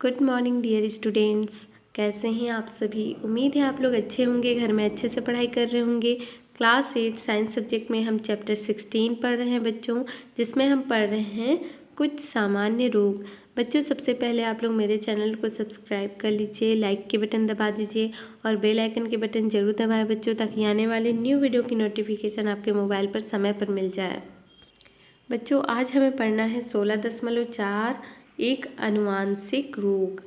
Good morning dear students. कैसे हैं आप सभी। उम्मीद है आप लोग अच्छे होंगे, घर में अच्छे से पढ़ाई कर रहे होंगे। क्लास 8 साइंस सब्जेक्ट में हम चैप्टर 16 पढ़ रहे हैं बच्चों, जिसमें हम पढ़ रहे हैं कुछ सामान्य रोग। बच्चों सबसे पहले आप लोग मेरे चैनल को सब्सक्राइब कर लीजिए, लाइक के बटन दबा दीजिए और बेल आइकन के बटन ज़रूर दबाएं बच्चों, ताकि आने वाले न्यू वीडियो की नोटिफिकेशन आपके मोबाइल पर समय पर मिल जाए। बच्चों आज हमें पढ़ना है 16.4 एक अनुवांशिक रोग,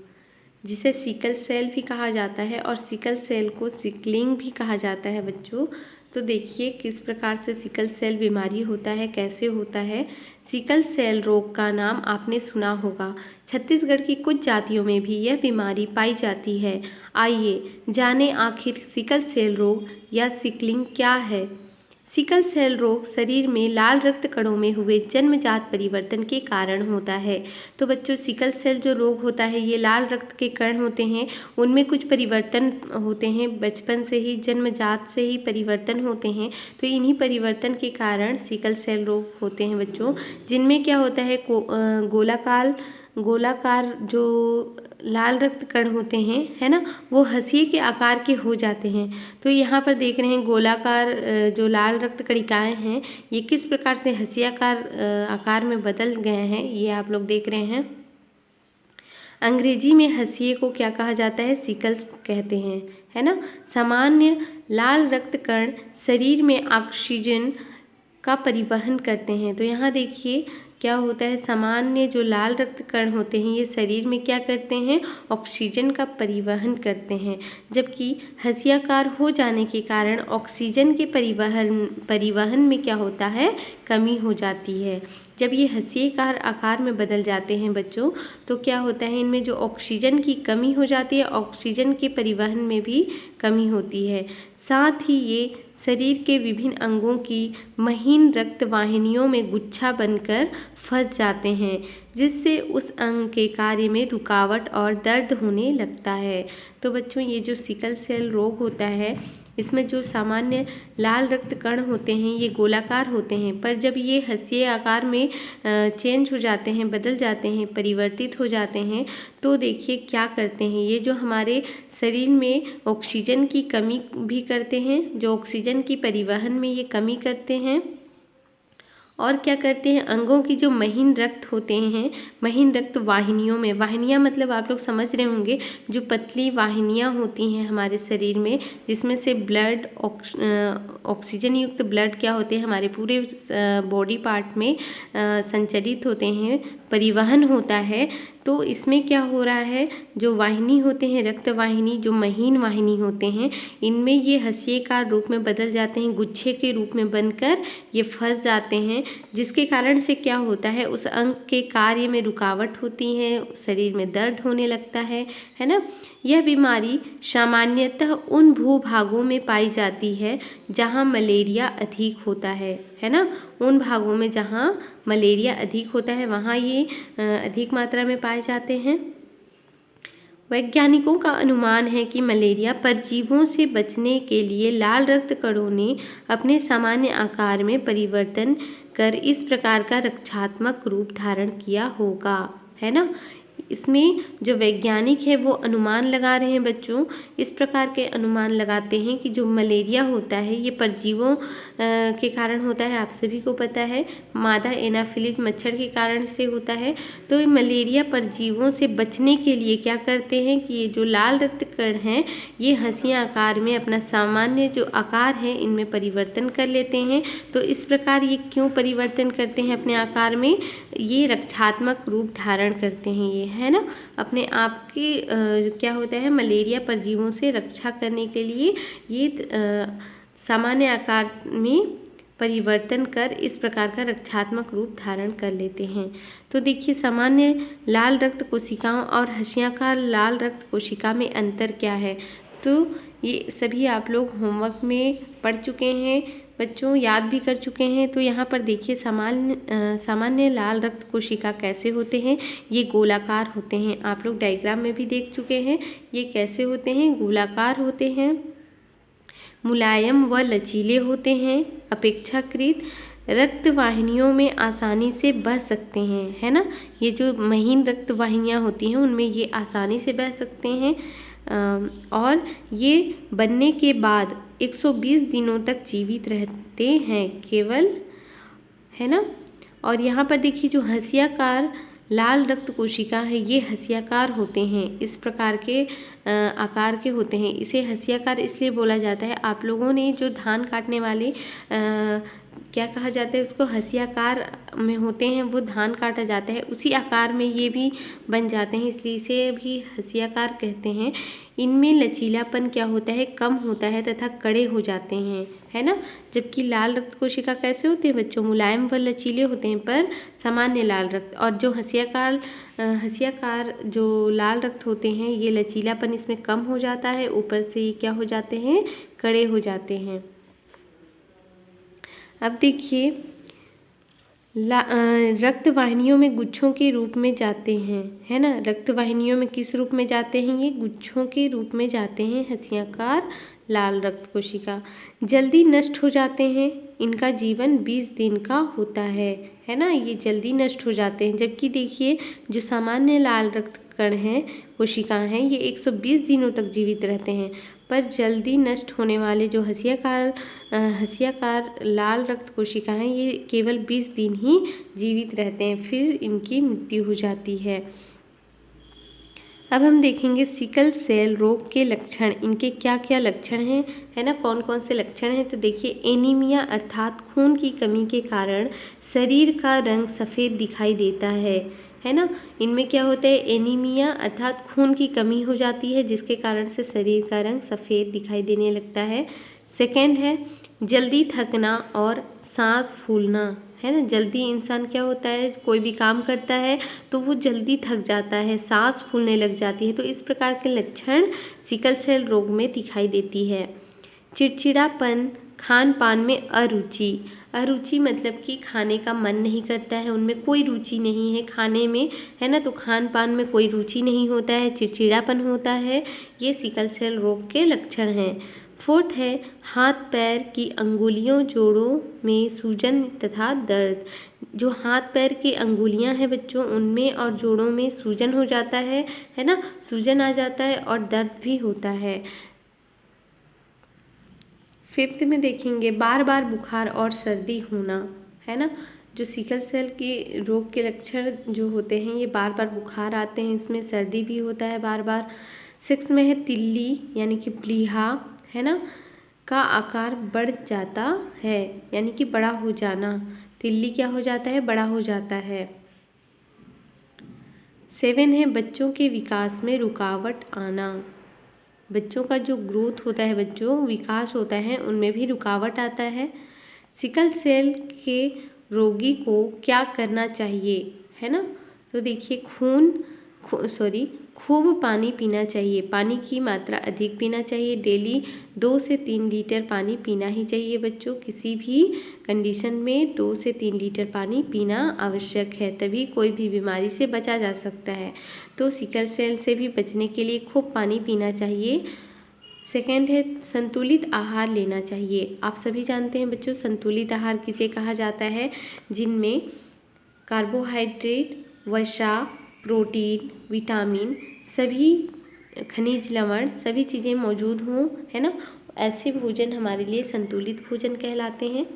जिसे सिकल सेल भी कहा जाता है और सिकल सेल को सिकलिंग भी कहा जाता है बच्चों। तो देखिए किस प्रकार से सिकल सेल बीमारी होता है, कैसे होता है। सिकल सेल रोग का नाम आपने सुना होगा। छत्तीसगढ़ की कुछ जातियों में भी यह बीमारी पाई जाती है। आइए जाने आखिर सिकल सेल रोग या सिकलिंग क्या है। सिकल सेल रोग शरीर में लाल रक्त कणों में हुए जन्मजात परिवर्तन के कारण होता है। तो बच्चों सिकल सेल जो रोग होता है, ये लाल रक्त के कण होते हैं, उनमें कुछ परिवर्तन होते हैं, बचपन से ही जन्मजात से ही परिवर्तन होते हैं। तो इन्हीं परिवर्तन के कारण सिकल सेल रोग होते हैं बच्चों, जिनमें क्या होता है गोलाकार जो लाल रक्त कण होते हैं, है ना, वो हंसिए के आकार के हो जाते हैं। तो यहाँ पर देख रहे हैं गोलाकार जो लाल रक्त कणिकाएं हैं, ये किस प्रकार से हंसियाकार आकार में बदल गए हैं, ये आप लोग देख रहे हैं। अंग्रेजी में हंसिए को क्या कहा जाता है, सिकल कहते हैं, है ना। सामान्य लाल रक्त कण शरीर में ऑक्सीजन का परिवहन करते हैं। तो यहाँ देखिए क्या होता है, सामान्य जो लाल रक्त कण होते हैं ये शरीर में क्या करते हैं, ऑक्सीजन का परिवहन करते हैं। जबकि हंसियाकार हो जाने के कारण ऑक्सीजन के परिवहन में क्या होता है, कमी हो जाती है। जब ये हंसियाकार आकार में बदल जाते हैं बच्चों, तो क्या होता है, इनमें जो ऑक्सीजन की कमी हो जाती है, ऑक्सीजन के परिवहन में भी कमी होती है। साथ ही ये शरीर के विभिन्न अंगों की महीन रक्त वाहिनियों में गुच्छा बनकर फंस जाते हैं, जिससे उस अंग के कार्य में रुकावट और दर्द होने लगता है। तो बच्चों ये जो सिकल सेल रोग होता है, इसमें जो सामान्य लाल रक्त कण होते हैं ये गोलाकार होते हैं, पर जब ये हंसिए आकार में चेंज हो जाते हैं, बदल जाते हैं, परिवर्तित हो जाते हैं, तो देखिए क्या करते हैं, ये जो हमारे शरीर में ऑक्सीजन की कमी भी करते हैं, जो ऑक्सीजन की परिवहन में ये कमी करते हैं। और क्या करते हैं, अंगों की जो महीन रक्त होते हैं, महीन रक्त वाहिनियों में, वाहिनियाँ मतलब आप लोग समझ रहे होंगे, जो पतली वाहिनियाँ होती हैं हमारे शरीर में, जिसमें से ब्लड ऑक्सीजन युक्त ब्लड क्या होते हैं, हमारे पूरे बॉडी पार्ट में संचरित होते हैं, परिवहन होता है। तो इसमें क्या हो रहा है, जो वाहिनी होते हैं, रक्त वाहिनी, जो महीन वाहिनी होते हैं, इनमें ये हंसिएकार रूप में बदल जाते हैं, गुच्छे के रूप में बनकर ये फंस जाते हैं, जिसके कारण से क्या होता है, उस अंग के कार्य में रुकावट होती है, शरीर में दर्द होने लगता है ना। यह बीमारी सामान्यतः उन भूभागों में पाई जाती है जहाँ मलेरिया अधिक होता है ना। उन भागों में जहाँ मलेरिया अधिक होता है वहाँ ये अधिक मात्रा में पाए जाते हैं। वैज्ञानिकों का अनुमान है कि मलेरिया परजीवों से बचने के लिए लाल रक्त कणों ने अपने सामान्य आकार में परिवर्तन कर इस प्रकार का रक्षात्मक रूप धारण किया होगा, है ना। इसमें जो वैज्ञानिक है वो अनुमान लगा रहे हैं बच्चों, इस प्रकार के अनुमान लगाते हैं कि जो मलेरिया होता है ये परजीवों के कारण होता है, आप सभी को पता है, मादा एनाफिलीज मच्छर के कारण से होता है। तो मलेरिया परजीवों से बचने के लिए क्या करते हैं कि ये जो लाल रक्त कण हैं ये हंसिया आकार में अपना सामान्य जो आकार है इनमें परिवर्तन कर लेते हैं। तो इस प्रकार ये क्यों परिवर्तन करते हैं अपने आकार में, ये रक्षात्मक रूप धारण करते हैं, ये है ना, अपने आप के क्या होता है, मलेरिया परजीवों से रक्षा करने के लिए ये सामान्य आकार में परिवर्तन कर इस प्रकार का रक्षात्मक रूप धारण कर लेते हैं। तो देखिए सामान्य लाल रक्त कोशिकाओं और हंसियाकार लाल रक्त कोशिका में अंतर क्या है, तो ये सभी आप लोग होमवर्क में पढ़ चुके हैं बच्चों, याद भी कर चुके हैं। तो यहाँ पर देखिए सामान्य लाल रक्त कोशिका कैसे होते हैं, ये गोलाकार होते हैं, आप लोग डायग्राम में भी देख चुके हैं, ये कैसे होते हैं, गोलाकार होते हैं, मुलायम व लचीले होते हैं, अपेक्षाकृत रक्त वाहिनियों में आसानी से बह सकते हैं, है ना। ये जो महीन रक्त वाहिनियाँ होती हैं उनमें ये आसानी से बह सकते हैं और ये बनने के बाद 120 दिनों तक जीवित रहते हैं केवल, है ना। और यहाँ पर देखिए जो हंसियाकार लाल रक्त कोशिका है ये हंसियाकार होते हैं, इस प्रकार के आकार के होते हैं। इसे हंसियाकार इसलिए बोला जाता है, आप लोगों ने जो धान काटने वाले क्या कहा जाता है उसको, हंसियाकार में होते हैं, वो धान काटा जाता है उसी आकार में ये भी बन जाते हैं, इसलिए इसे भी हंसियाकार कहते हैं। इनमें लचीलापन क्या होता है, कम होता है तथा कड़े हो जाते हैं, है ना। जबकि लाल रक्त कोशिका कैसे होते हैं बच्चों, मुलायम व लचीले होते हैं पर सामान्य लाल रक्त, और जो हंसियाकार जो लाल रक्त होते हैं ये लचीलापन इसमें कम हो जाता है, ऊपर से ये क्या हो जाते हैं, कड़े हो जाते हैं। अब देखिए रक्त वाहिनियों में गुच्छों के रूप में जाते हैं, है ना। रक्त वाहिनियों में किस रूप में जाते हैं, ये गुच्छों के रूप में जाते हैं हंसियाकार लाल रक्त कोशिका। जल्दी नष्ट हो जाते हैं, इनका जीवन 20 दिन का होता है ना। ये जल्दी नष्ट हो जाते हैं, जबकि देखिए जो सामान्य लाल रक्त कण हैं, कोशिकाएं हैं, ये 120 दिनों तक जीवित रहते हैं। पर जल्दी नष्ट होने वाले जो हंसियाकार लाल रक्त कोशिका हैं ये केवल 20 दिन ही जीवित रहते हैं, फिर इनकी मृत्यु हो जाती है। अब हम देखेंगे सिकल सेल रोग के लक्षण, इनके क्या क्या लक्षण हैं, है ना, कौन कौन से लक्षण हैं। तो देखिए एनीमिया अर्थात खून की कमी के कारण शरीर का रंग सफ़ेद दिखाई देता है ना। इनमें क्या होता है, एनीमिया अर्थात खून की कमी हो जाती है जिसके कारण से शरीर का रंग सफ़ेद दिखाई देने लगता है। सेकेंड है जल्दी थकना और सांस फूलना, है ना। जल्दी इंसान क्या होता है, कोई भी काम करता है तो वो जल्दी थक जाता है, सांस फूलने लग जाती है, तो इस प्रकार के लक्षण सिकल सेल रोग में दिखाई देती है। चिड़चिड़ापन, खान पान में अरुचि मतलब कि खाने का मन नहीं करता है, उनमें कोई रुचि नहीं है खाने में, है ना, तो खान पान में कोई रुचि नहीं होता है, चिड़चिड़ापन होता है, ये सिकल सेल रोग के लक्षण हैं। फोर्थ है हाथ पैर की अंगुलियों जोड़ों में सूजन तथा दर्द। जो हाथ पैर की अंगुलियां हैं बच्चों उनमें और जोड़ों में सूजन हो जाता है ना, सूजन आ जाता है और दर्द भी होता है। फिफ्थ में देखेंगे बार बार बुखार और सर्दी होना, है ना। जो सिकल सेल की रोग के लक्षण जो होते हैं ये बार बार बुखार आते हैं, इसमें सर्दी भी होता है बार बार। सिक्स में है तिल्ली यानी कि प्लीहा, है ना, का आकार बढ़ जाता है यानी कि बड़ा हो जाना, तिल्ली क्या हो जाता है, बड़ा हो जाता है। 7 है बच्चों के विकास में रुकावट आना, बच्चों का जो ग्रोथ होता है, बच्चों विकास होता है उनमें भी रुकावट आता है। सिकल सेल के रोगी को क्या करना चाहिए, है ना। तो देखिए खूब पानी पीना चाहिए, पानी की मात्रा अधिक पीना चाहिए, डेली 2 से 3 लीटर पानी पीना ही चाहिए बच्चों, किसी भी कंडीशन में 2 से 3 लीटर पानी पीना आवश्यक है, तभी कोई भी बीमारी से बचा जा सकता है। तो सिकल सेल से भी बचने के लिए खूब पानी पीना चाहिए। सेकेंड है संतुलित आहार लेना चाहिए। आप सभी जानते हैं बच्चों संतुलित आहार किसे कहा जाता है, जिनमें कार्बोहाइड्रेट, वसा, प्रोटीन, विटामिन, सभी खनिज लवण सभी चीज़ें मौजूद हों, है ना। ऐसे भोजन हमारे लिए संतुलित भोजन कहलाते हैं।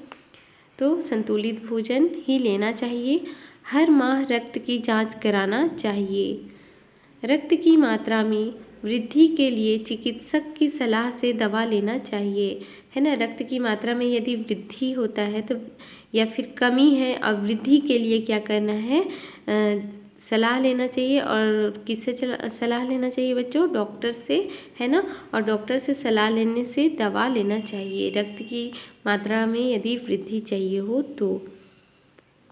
तो संतुलित भोजन ही लेना चाहिए। हर माह रक्त की जांच कराना चाहिए। रक्त की मात्रा में वृद्धि के लिए चिकित्सक की सलाह से दवा लेना चाहिए, है ना। रक्त की मात्रा में यदि वृद्धि होता है तो या फिर कमी है और वृद्धि के लिए क्या करना है, सलाह लेना चाहिए। और किससे सलाह लेना चाहिए बच्चों, डॉक्टर से, है ना। और डॉक्टर से सलाह लेने से दवा लेना चाहिए रक्त की मात्रा में यदि वृद्धि चाहिए हो तो।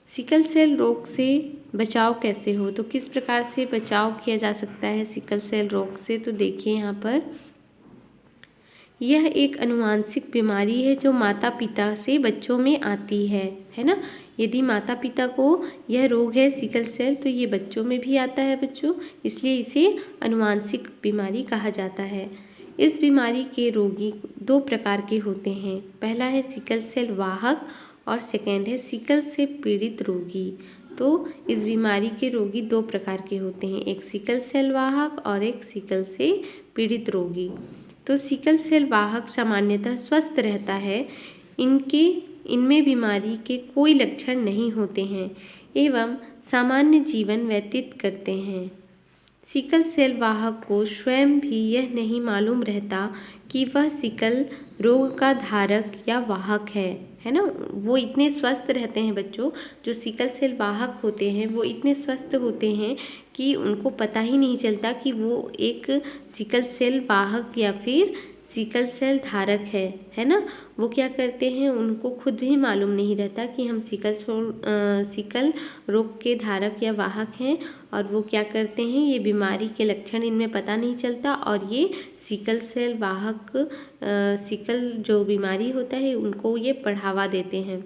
सिकल सेल रोग से बचाव कैसे हो, तो किस प्रकार से बचाव किया जा सकता है सिकल सेल रोग से। तो देखिए यहाँ पर यह एक आनुवांशिक बीमारी है जो माता पिता से बच्चों में आती है ना। यदि माता पिता को यह रोग है सिकल सेल तो ये बच्चों में भी आता है बच्चों, इसलिए इसे आनुवांशिक बीमारी कहा जाता है। इस बीमारी के रोगी 2 प्रकार के होते हैं, पहला है सिकल सेल वाहक और सेकेंड है सिकल से पीड़ित रोगी। तो इस बीमारी के रोगी दो प्रकार के होते हैं, एक सिकल सेल वाहक और एक सिकल से पीड़ित रोगी। तो सिकल सेल वाहक सामान्यतः स्वस्थ रहता है, इनमें बीमारी के कोई लक्षण नहीं होते हैं एवं सामान्य जीवन व्यतीत करते हैं। सिकल सेल वाहक को स्वयं भी यह नहीं मालूम रहता कि वह सिकल रोग का धारक या वाहक है ना। वो इतने स्वस्थ रहते हैं बच्चों, जो सिकल सेल वाहक होते हैं वो इतने स्वस्थ होते हैं कि उनको पता ही नहीं चलता कि वो एक सिकल सेल वाहक या फिर सिकल सेल धारक है ना। वो क्या करते हैं, उनको खुद भी मालूम नहीं रहता कि हम सिकल रोग के धारक या वाहक हैं, और वो क्या करते हैं, ये बीमारी के लक्षण इनमें पता नहीं चलता और ये सिकल सेल वाहक सिकल जो बीमारी होता है उनको ये बढ़ावा देते हैं,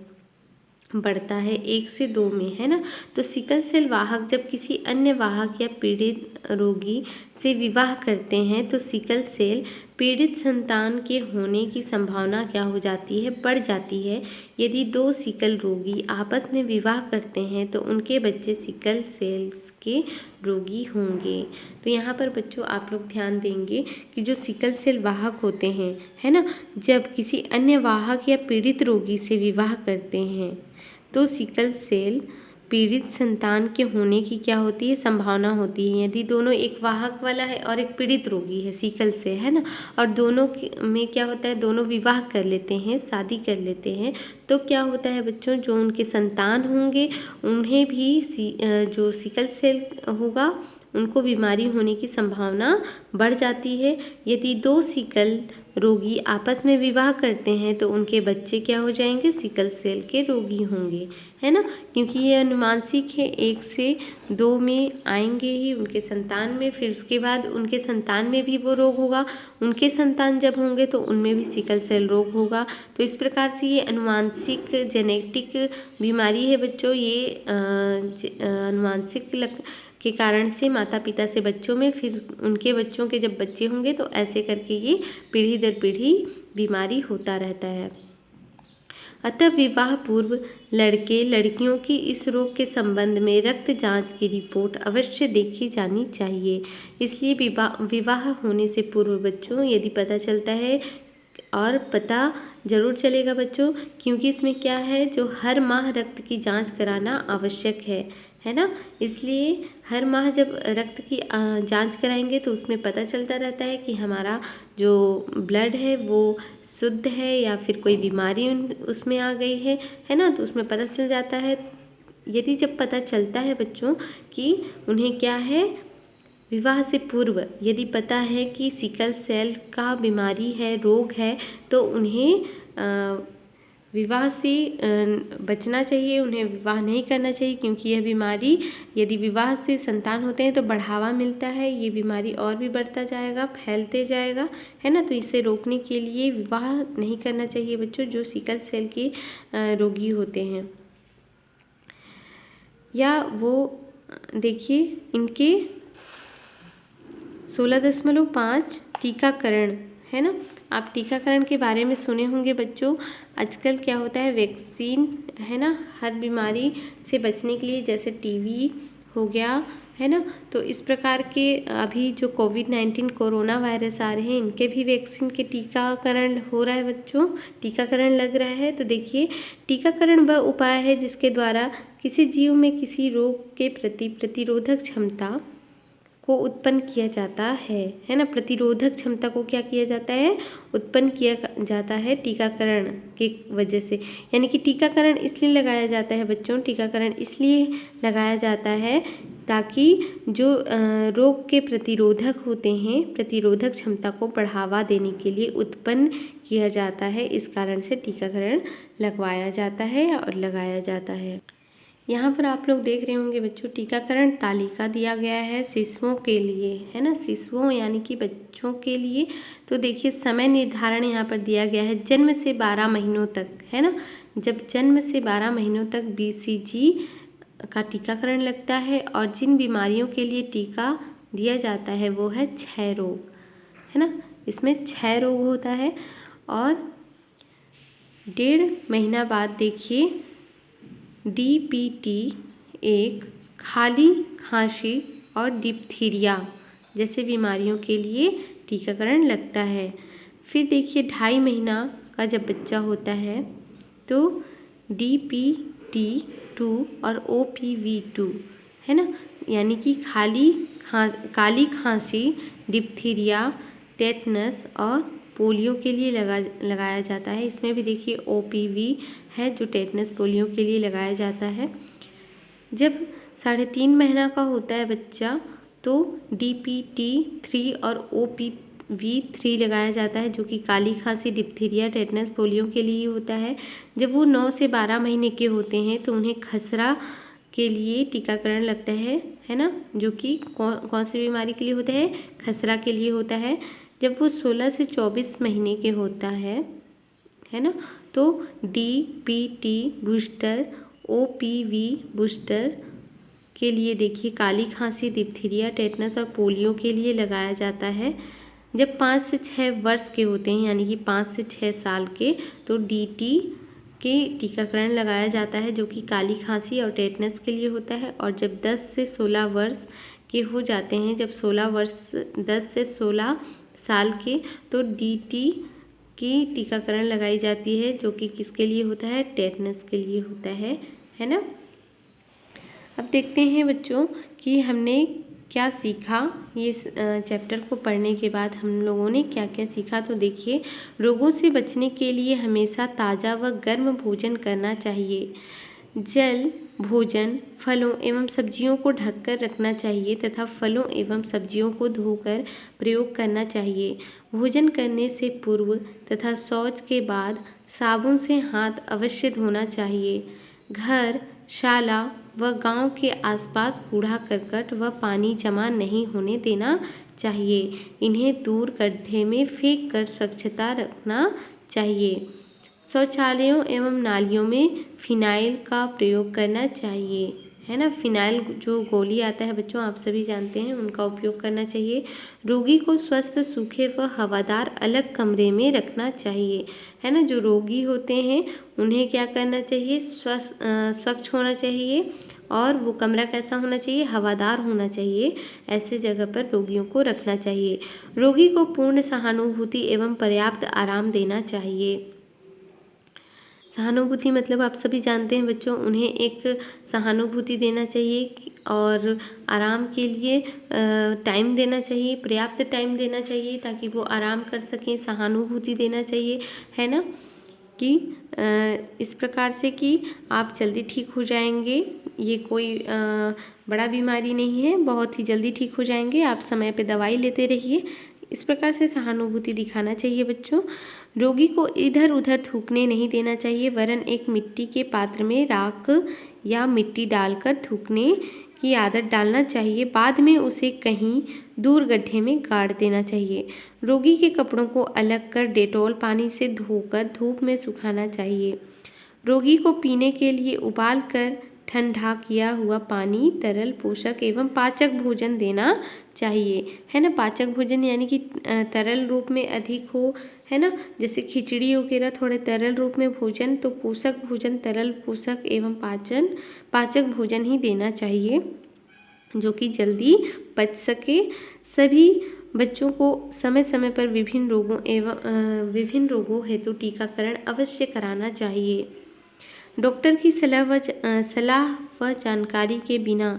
बढ़ता है 1 से 2 में, है ना। तो सिकल सेल वाहक जब किसी अन्य वाहक या पीड़ित रोगी से विवाह करते हैं तो सिकल सेल पीड़ित संतान के होने की संभावना क्या हो जाती है, बढ़ जाती है। यदि 2 सिकल रोगी आपस में विवाह करते हैं तो उनके बच्चे सिकल सेल के रोगी होंगे। तो यहाँ पर बच्चों आप लोग ध्यान देंगे कि जो सिकल सेल वाहक होते हैं, है ना, जब किसी अन्य वाहक या पीड़ित रोगी से विवाह करते हैं तो सिकल सेल पीड़ित संतान के होने की क्या होती है, संभावना होती है। यदि दोनों, एक वाहक वाला है और एक पीड़ित रोगी है सिकल से, है ना, और दोनों में क्या होता है, दोनों विवाह कर लेते हैं, शादी कर लेते हैं, तो क्या होता है बच्चों, जो उनके संतान होंगे उन्हें भी जो सिकल सेल होगा उनको बीमारी होने की संभावना बढ़ जाती है। यदि 2 सिकल रोगी आपस में विवाह करते हैं तो उनके बच्चे क्या हो जाएंगे, सिकल सेल के रोगी होंगे, है ना, क्योंकि ये अनुवांशिक है। 1 से 2 में आएंगे ही उनके संतान में, फिर उसके बाद उनके संतान में भी वो रोग होगा, उनके संतान जब होंगे तो उनमें भी सिकल सेल रोग होगा। तो इस प्रकार से ये अनुवांशिक जेनेटिक बीमारी है बच्चों। ये अनुवांशिक के कारण से माता पिता से बच्चों में, फिर उनके बच्चों के जब बच्चे होंगे तो ऐसे करके ये पीढ़ी दर पीढ़ी बीमारी होता रहता है। अतः विवाह पूर्व लड़के लड़कियों की इस रोग के संबंध में रक्त जांच की रिपोर्ट अवश्य देखी जानी चाहिए। इसलिए विवाह होने से पूर्व बच्चों यदि पता चलता है, और पता ज़रूर चलेगा बच्चों, क्योंकि इसमें क्या है, जो हर माह रक्त की जांच कराना आवश्यक है ना। इसलिए हर माह जब रक्त की जांच कराएंगे तो उसमें पता चलता रहता है कि हमारा जो ब्लड है वो शुद्ध है या फिर कोई बीमारी उसमें आ गई है ना, तो उसमें पता चल जाता है। यदि जब पता चलता है बच्चों कि उन्हें क्या है, विवाह से पूर्व यदि पता है कि सिकल सेल का बीमारी है, रोग है, तो उन्हें विवाह से बचना चाहिए, उन्हें विवाह नहीं करना चाहिए, क्योंकि यह बीमारी, यदि विवाह से संतान होते हैं तो बढ़ावा मिलता है, ये बीमारी और भी बढ़ता जाएगा, फैलते जाएगा, है ना। तो इसे रोकने के लिए विवाह नहीं करना चाहिए बच्चों जो सिकल सेल के रोगी होते हैं। या वो देखिए इनके 16.5 टीकाकरण, है ना। आप टीकाकरण के बारे में सुने होंगे बच्चों। आजकल क्या होता है, वैक्सीन, है ना, हर बीमारी से बचने के लिए, जैसे टीबी हो गया, है ना, तो इस प्रकार के अभी जो कोविड-19 कोरोना वायरस आ रहे हैं, इनके भी वैक्सीन के टीकाकरण हो रहा है बच्चों, टीकाकरण लग रहा है। तो देखिए टीकाकरण वह उपाय है जिसके द्वारा किसी जीव में किसी रोग के प्रति प्रतिरोधक क्षमता को उत्पन्न किया जाता है ना। प्रतिरोधक क्षमता को क्या किया जाता है, उत्पन्न किया जाता है टीकाकरण के वजह से। यानी कि टीकाकरण इसलिए लगाया जाता है बच्चों, टीकाकरण इसलिए लगाया जाता है ताकि जो रोग के प्रतिरोधक होते हैं, प्रतिरोधक क्षमता को बढ़ावा देने के लिए उत्पन्न किया जाता है। इस कारण से टीकाकरण लगवाया जाता है और लगाया जाता है। यहाँ पर आप लोग देख रहे होंगे बच्चों, टीकाकरण तालिका दिया गया है शिशुओं के लिए, है ना, शिशुओं यानी कि बच्चों के लिए। तो देखिए समय निर्धारण यहाँ पर दिया गया है, जन्म से 12 महीनों तक, है ना। जब जन्म से 12 महीनों तक BCG का टीकाकरण लगता है, और जिन बीमारियों के लिए टीका दिया जाता है वो है क्षय रोग, है ना। इसमें क्षय रोग होता है, और 1.5 महीना बाद देखिए DPT एक खाली खांसी और डिप्थीरिया जैसे बीमारियों के लिए टीकाकरण लगता है। फिर देखिए 2.5 महीना का जब बच्चा होता है तो DPT2 और OPV2 है ना, यानी कि काली खांसी, डिप्थीरिया, टेटनस और पोलियो के लिए लगाया जाता है। इसमें भी देखिए OPV है जो टेटनस पोलियो के लिए लगाया जाता है। जब 3.5 महीना का होता है बच्चा तो DPT3 और OPV3 लगाया जाता है जो कि काली खांसी, डिप्थीरिया, टेटनस पोलियो के लिए होता है। जब वो 9 से 12 महीने के होते हैं तो उन्हें खसरा के लिए टीकाकरण लगता है ना, जो कि कौन सी बीमारी के लिए होता है, खसरा के लिए होता है। जब वो 16 से 24 महीने के होता है ना, तो DPT बूस्टर, OPV बूस्टर के लिए देखिए काली खांसी, डिप्थीरिया, टेटनस और पोलियो के लिए लगाया जाता है। जब 5 से 6 वर्ष के होते हैं यानी कि 5 से 6 साल के तो DT के टीकाकरण लगाया जाता है जो कि काली खांसी और टेटनस के लिए होता है। और जब 10 से 16 वर्ष के हो जाते हैं, जब 10 से 16 साल के तो DT की टीकाकरण लगाई जाती है जो कि किसके लिए होता है, टेटनस के लिए होता है ना। अब देखते हैं बच्चों कि हमने क्या सीखा। ये चैप्टर को पढ़ने के बाद हम लोगों ने क्या क्या सीखा। तो देखिए, रोगों से बचने के लिए हमेशा ताज़ा व गर्म भोजन करना चाहिए। जल, भोजन, फलों एवं सब्जियों को ढककर रखना चाहिए तथा फलों एवं सब्जियों को धोकर प्रयोग करना चाहिए। भोजन करने से पूर्व तथा शौच के बाद साबुन से हाथ अवश्य धोना चाहिए। घर, शाला व गांव के आसपास कूड़ा करकट व पानी जमा नहीं होने देना चाहिए। इन्हें दूर गड्ढे में फेंक कर स्वच्छता रखना चाहिए। शौचालयों एवं नालियों में फिनाइल का प्रयोग करना चाहिए, है ना। फिनाइल जो गोली आता है बच्चों, आप सभी जानते हैं, उनका उपयोग करना चाहिए। रोगी को स्वस्थ, सूखे व हवादार अलग कमरे में रखना चाहिए, है ना। जो रोगी होते हैं उन्हें क्या करना चाहिए, स्वच्छ होना चाहिए और वो कमरा कैसा होना चाहिए, हवादार होना चाहिए। ऐसे जगह पर रोगियों को रखना चाहिए। रोगी को पूर्ण सहानुभूति एवं पर्याप्त आराम देना चाहिए। सहानुभूति मतलब आप सभी जानते हैं बच्चों, उन्हें एक सहानुभूति देना चाहिए और आराम के लिए टाइम देना चाहिए, पर्याप्त टाइम देना चाहिए ताकि वो आराम कर सकें। सहानुभूति देना चाहिए, है ना, कि इस प्रकार से कि आप जल्दी ठीक हो जाएंगे। ये कोई बड़ा बीमारी नहीं है, बहुत ही जल्दी ठीक हो जाएंगे। आप समय पे दवाई लेते रहिए। इस प्रकार से सहानुभूति दिखाना चाहिए बच्चों। रोगी को इधर उधर थूकने नहीं देना चाहिए, वरन एक मिट्टी के पात्र में राख या मिट्टी डालकर थूकने की आदत डालना चाहिए। बाद में उसे कहीं दूर गड्ढे में गाड़ देना चाहिए। रोगी के कपड़ों को अलग कर डेटॉल पानी से धोकर धूप में सुखाना चाहिए। रोगी को पीने के लिए उबाल कर ठंडा किया हुआ पानी, तरल पोषक एवं पाचक भोजन देना चाहिए, है ना। पाचक भोजन यानी कि तरल रूप में अधिक हो, है ना, जैसे खिचड़ी वगैरह थोड़े तरल रूप में भोजन, तो पोषक भोजन, तरल पोषक एवं पाचक भोजन ही देना चाहिए जो कि जल्दी पच सके। सभी बच्चों को समय समय पर विभिन्न रोगों हेतु टीकाकरण अवश्य कराना चाहिए। डॉक्टर की सलाह व जानकारी के बिना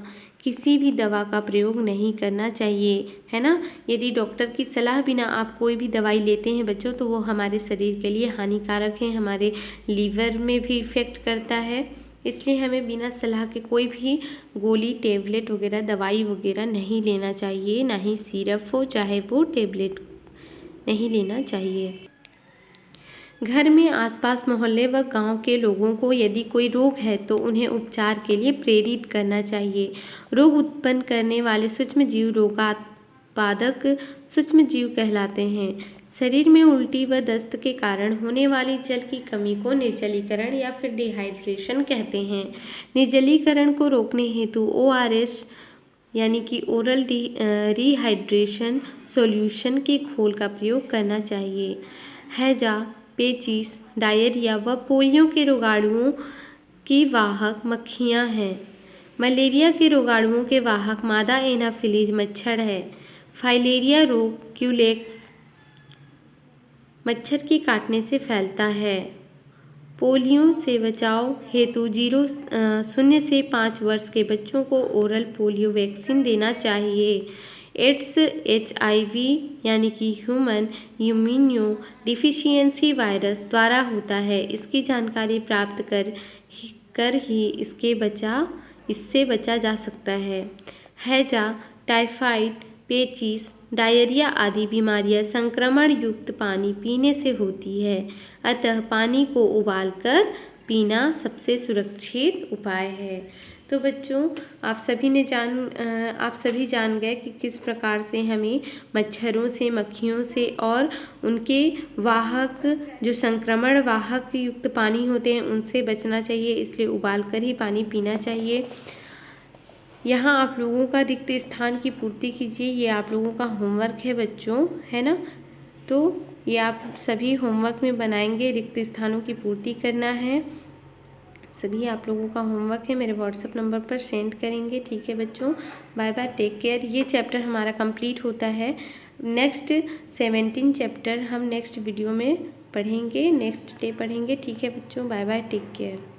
किसी भी दवा का प्रयोग नहीं करना चाहिए, है ना। यदि डॉक्टर की सलाह बिना आप कोई भी दवाई लेते हैं बच्चों तो वो हमारे शरीर के लिए हानिकारक है, हमारे लीवर में भी इफ़ेक्ट करता है। इसलिए हमें बिना सलाह के कोई भी गोली, टेबलेट वगैरह, दवाई वगैरह नहीं लेना चाहिए। ना ही सिरप हो चाहे वो टेबलेट, नहीं लेना चाहिए। घर में आसपास मोहल्ले व गांव के लोगों को यदि कोई रोग है तो उन्हें उपचार के लिए प्रेरित करना चाहिए। रोग उत्पन्न करने वाले सूक्ष्मजीव रोगात्पादक सूक्ष्मजीव कहलाते हैं। शरीर में उल्टी व दस्त के कारण होने वाली जल की कमी को निर्जलीकरण या फिर डिहाइड्रेशन कहते हैं। निर्जलीकरण को रोकने हेतु ORS यानी कि ओरल रिहाइड्रेशन सॉल्यूशन के घोल का प्रयोग करना चाहिए। हैजा, पेचिस, डायरिया व पोलियो के रोगाणुओं की वाहक मक्खियाँ हैं। मलेरिया के रोगाणुओं के वाहक मादा एनाफिलीज मच्छर है। फाइलेरिया रोग क्यूलेक्स मच्छर के काटने से फैलता है। पोलियो से बचाव हेतु 0 से 5 वर्ष के बच्चों को ओरल पोलियो वैक्सीन देना चाहिए। एड्स HIV यानी कि ह्यूमन इम्यूनो डिफिशियंसी वायरस द्वारा होता है। इसकी जानकारी प्राप्त कर ही इससे बचा जा सकता है। हैजा, टाइफाइड, पेचिस, डायरिया आदि बीमारियां संक्रमण युक्त पानी पीने से होती है। अतः पानी को उबालकर पीना सबसे सुरक्षित उपाय है। तो बच्चों, आप सभी जान गए कि किस प्रकार से हमें मच्छरों से, मक्खियों से और उनके वाहक जो संक्रमण वाहक युक्त पानी होते हैं उनसे बचना चाहिए, इसलिए उबाल कर ही पानी पीना चाहिए। यहाँ आप लोगों का रिक्त स्थान की पूर्ति कीजिए, ये आप लोगों का होमवर्क है बच्चों, है ना। तो ये आप सभी होमवर्क में बनाएंगे, रिक्त स्थानों की पूर्ति करना है। सभी आप लोगों का होमवर्क है, मेरे व्हाट्सएप नंबर पर सेंड करेंगे। ठीक है बच्चों, बाय बाय, टेक केयर। ये चैप्टर हमारा कंप्लीट होता है। नेक्स्ट 17 चैप्टर हम नेक्स्ट वीडियो में पढ़ेंगे, नेक्स्ट डे पढ़ेंगे। ठीक है बच्चों, बाय बाय, टेक केयर।